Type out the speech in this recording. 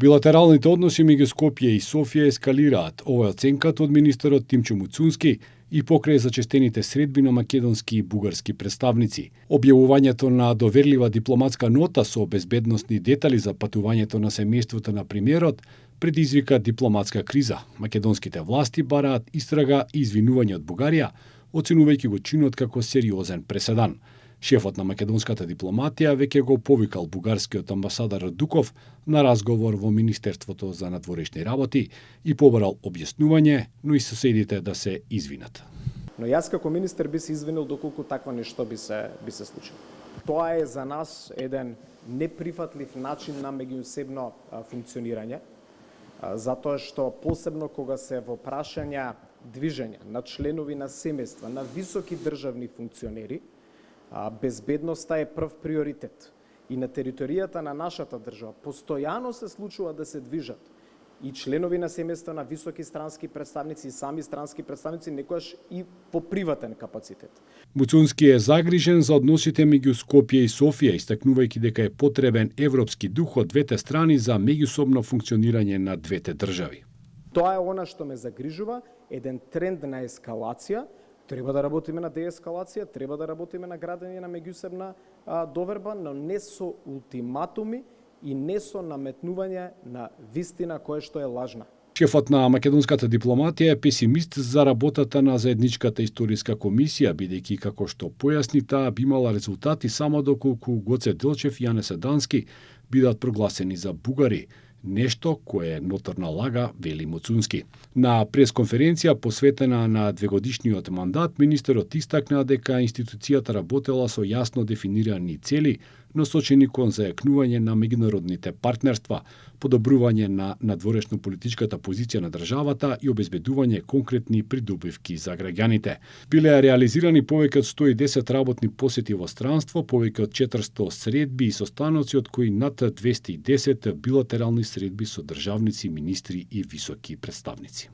Билатералните односи меѓу Скопје и Софија ескалираат. Ова е оценката од министерот Тимчо Муцунски и покрај зачестените средби на македонски и бугарски представници. Објавувањето на доверлива дипломатска нота со безбедносни детали за патувањето на семејството на премиерот предизвика дипломатска криза. Македонските власти бараат истрага и извинување од Бугарија, оценувајќи го чинот како сериозен преседан. Шефот на македонската дипломатија веќе го повикал бугарскиот амбасадор Дуков на разговор во Министерството за надворешни работи и побарал објаснување, но и соседите да се извинат. Но јас како министер би се извинил доколку такво нешто би се случило. Тоа е за нас еден неприфатлив начин на меѓусебно функционирање, затоа што посебно кога се во прашања движења на членови на семејства, на високи државни функционери, безбедноста е прв приоритет. И на територијата на нашата држава постојано се случува да се движат и членови на семејства на високи странски представници и сами странски представници, некојаш и по приватен капацитет. Муцунски е загрижен за односите меѓу Скопје и Софија, истакнувајќи дека е потребен европски дух од двете страни за меѓусобно функционирање на двете држави. Тоа е она што ме загрижува, еден тренд на ескалација. Треба да работиме на деескалација, треба да работиме на градење на меѓусебна доверба, но не со ултиматуми и не со наметнување на вистина која што е лажна. Шефот на македонската дипломатија е песимист за работата на заедничката историска комисија, бидејќи како што појасни таа би имала резултати само доколку Гоце Делчев и Јане Седански бидат прогласени за бугари, нешто кое е ноторна лага, вели Муцунски. На пресконференција посветена на двегодишниот мандат, министерот истакна дека институцијата работела со јасно дефинирани цели, насочени кон зајакнување на меѓународните партнерства, подобрување на надворешно-политичката позиција на државата и обезбедување конкретни придобивки за граѓаните. Биле реализирани повеќе од 110 работни посети во странство, повеќе од 400 средби и состаноци, од кои над 210 билатерални средби со државници, министри и високи представници.